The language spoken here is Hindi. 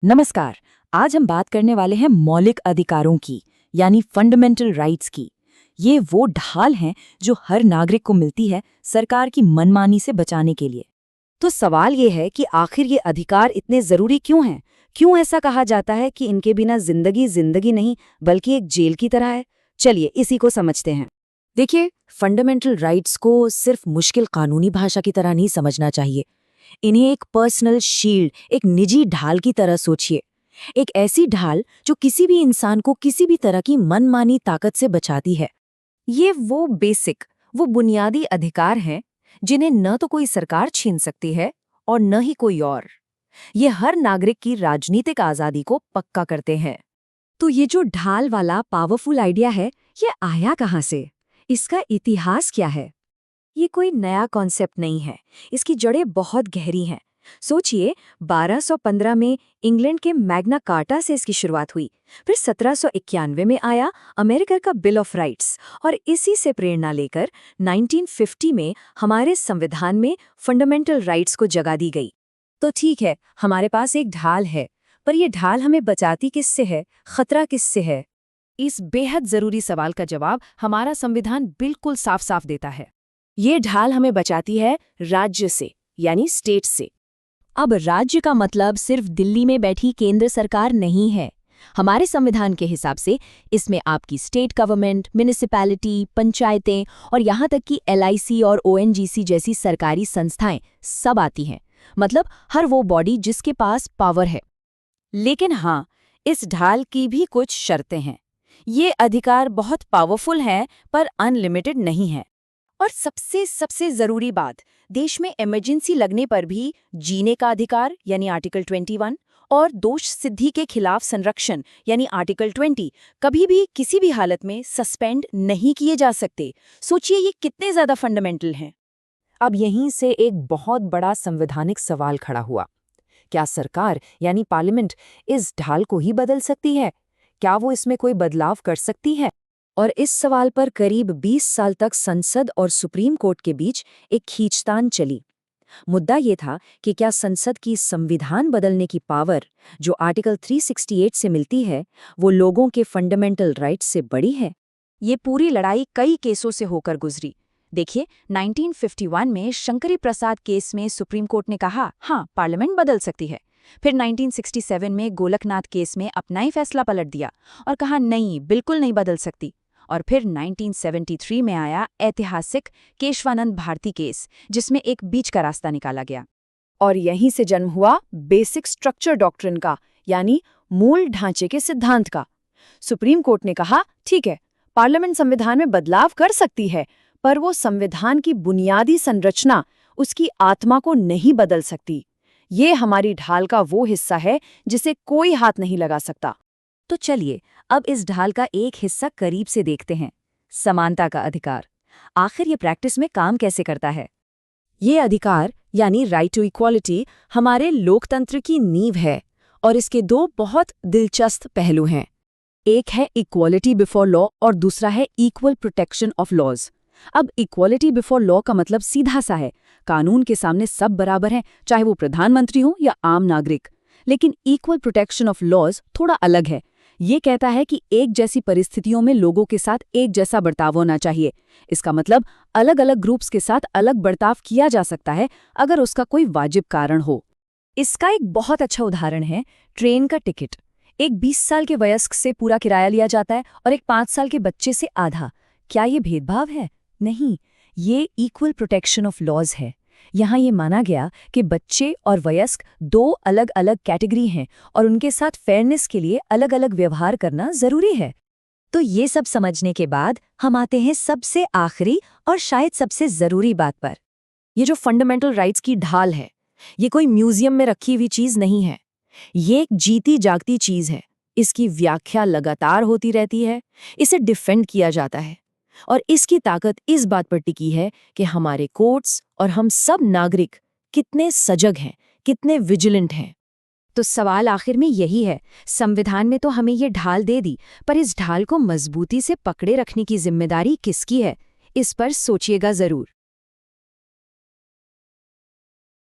नमस्कार। आज हम बात करने वाले हैं मौलिक अधिकारों की, यानी फंडामेंटल राइट्स की। ये वो ढाल हैं जो हर नागरिक को मिलती है सरकार की मनमानी से बचाने के लिए। तो सवाल ये है कि आखिर ये अधिकार इतने जरूरी क्यों हैं? क्यों ऐसा कहा जाता है कि इनके बिना जिंदगी जिंदगी नहीं बल्कि एक जेल की तरह है? चलिए इसी को समझते हैं। देखिए, फंडामेंटल राइट्स को सिर्फ मुश्किल कानूनी भाषा की तरह नहीं समझना चाहिए। इन्हें एक पर्सनल शील्ड, एक निजी ढाल की तरह सोचिए। एक ऐसी ढाल जो किसी भी इंसान को किसी भी तरह की मनमानी ताकत से बचाती है। ये वो बुनियादी अधिकार हैं जिन्हें न तो कोई सरकार छीन सकती है और न ही कोई और। ये हर नागरिक की राजनीतिक आजादी को पक्का करते हैं। तो ये जो ढाल वाला पावरफुल आइडिया है, ये आया कहाँ से? इसका इतिहास क्या है? ये कोई नया कॉन्सेप्ट नहीं है। इसकी जड़ें बहुत गहरी हैं। सोचिए, 1215 में इंग्लैंड के मैग्ना कार्टा से इसकी शुरुआत हुई। फिर 1791 में आया अमेरिका का बिल ऑफ राइट्स और इसी से प्रेरणा लेकर 1950 में हमारे संविधान में फंडामेंटल राइट्स को जगह दी गई। तो ठीक है, हमारे पास एक ढाल है, पर यह ढाल हमें बचाती किससे है, खतरा किससे है? इस बेहद जरूरी सवाल का जवाब हमारा संविधान बिल्कुल साफ साफ देता है। ये ढाल हमें बचाती है राज्य से, यानी स्टेट से। अब राज्य का मतलब सिर्फ दिल्ली में बैठी केंद्र सरकार नहीं है। हमारे संविधान के हिसाब से इसमें आपकी स्टेट गवर्नमेंट, म्युनिसिपैलिटी, पंचायतें और यहाँ तक कि LIC और ONGC जैसी सरकारी संस्थाएं सब आती हैं। मतलब हर वो बॉडी जिसके पास पावर है। लेकिन हाँ, इस ढाल की भी कुछ शर्तें हैं। ये अधिकार बहुत पावरफुल हैं, पर अनलिमिटेड नहीं है। और सबसे जरूरी बात, देश में इमरजेंसी लगने पर भी जीने का अधिकार यानी आर्टिकल 21 और दोष सिद्धि के खिलाफ संरक्षण यानी आर्टिकल 20 कभी भी किसी भी हालत में सस्पेंड नहीं किए जा सकते। सोचिए ये कितने ज्यादा फंडामेंटल हैं। अब यहीं से एक बहुत बड़ा संवैधानिक सवाल खड़ा हुआ। क्या सरकार यानी पार्लियामेंट इस ढाल को ही बदल सकती है? क्या वो इसमें कोई बदलाव कर सकती है? और इस सवाल पर करीब 20 साल तक संसद और सुप्रीम कोर्ट के बीच एक खींचतान चली। मुद्दा ये था कि क्या संसद की संविधान बदलने की पावर, जो आर्टिकल 368 से मिलती है, वो लोगों के फंडामेंटल राइट्स से बड़ी है? ये पूरी लड़ाई कई केसों से होकर गुजरी। देखिए, 1951 में शंकरी प्रसाद केस में सुप्रीम कोर्ट ने कहा, हाँ, पार्लियामेंट बदल सकती है। फिर 1967 में गोलकनाथ केस में अपना ही फैसला पलट दिया और कहा, नहीं, बिल्कुल नहीं बदल सकती। और फिर 1973 में आया ऐतिहासिक केशवानंद भारती केस, जिसमें एक बीच का रास्ता निकाला गया। और यहीं से जन्म हुआ बेसिक स्ट्रक्चर डॉक्ट्रिन का, यानी मूल ढांचे के सिद्धांत का। सुप्रीम कोर्ट ने कहा, ठीक है, पार्लियामेंट संविधान में बदलाव कर सकती है, पर वो संविधान की बुनियादी संरचना, उसकी आत्मा को नहीं बदल सकती। ये हमारी ढाल का वो हिस्सा है जिसे कोई हाथ नहीं लगा सकता। तो चलिए अब इस ढाल का एक हिस्सा करीब से देखते हैं, समानता का अधिकार। आखिर ये प्रैक्टिस में काम कैसे करता है? ये अधिकार यानी राइट टू इक्वालिटी हमारे लोकतंत्र की नींव है और इसके दो बहुत दिलचस्प पहलू हैं। एक है इक्वालिटी बिफोर लॉ और दूसरा है इक्वल प्रोटेक्शन ऑफ लॉज। अब इक्वालिटी बिफोर लॉ का मतलब सीधा सा है, कानून के सामने सब बराबर हैं, चाहे वो प्रधानमंत्री हो या आम नागरिक। लेकिन इक्वल प्रोटेक्शन ऑफ लॉज थोड़ा अलग है। ये कहता है कि एक जैसी परिस्थितियों में लोगों के साथ एक जैसा बर्ताव होना चाहिए। इसका मतलब अलग अलग ग्रुप्स के साथ अलग बर्ताव किया जा सकता है अगर उसका कोई वाजिब कारण हो। इसका एक बहुत अच्छा उदाहरण है ट्रेन का टिकट। एक 20 साल के वयस्क से पूरा किराया लिया जाता है और एक 5 साल के बच्चे से आधा। क्या ये भेदभाव है? नहीं, ये इक्वल प्रोटेक्शन ऑफ लॉज है। यहाँ ये माना गया कि बच्चे और वयस्क दो अलग अलग कैटेगरी हैं और उनके साथ फेयरनेस के लिए अलग अलग व्यवहार करना जरूरी है। तो ये सब समझने के बाद हम आते हैं सबसे आखिरी और शायद सबसे जरूरी बात पर। ये जो फंडामेंटल राइट्स की ढाल है, ये कोई म्यूजियम में रखी हुई चीज नहीं है। ये एक जीती जागती चीज है। इसकी व्याख्या लगातार होती रहती है, इसे डिफेंड किया जाता है और इसकी ताकत इस बात पर टिकी है कि हमारे कोर्ट्स और हम सब नागरिक कितने सजग हैं, कितने विजिलेंट हैं। तो सवाल आखिर में यही है, संविधान में तो हमें ये ढाल दे दी, पर इस ढाल को मजबूती से पकड़े रखने की जिम्मेदारी किसकी है? इस पर सोचिएगा जरूर।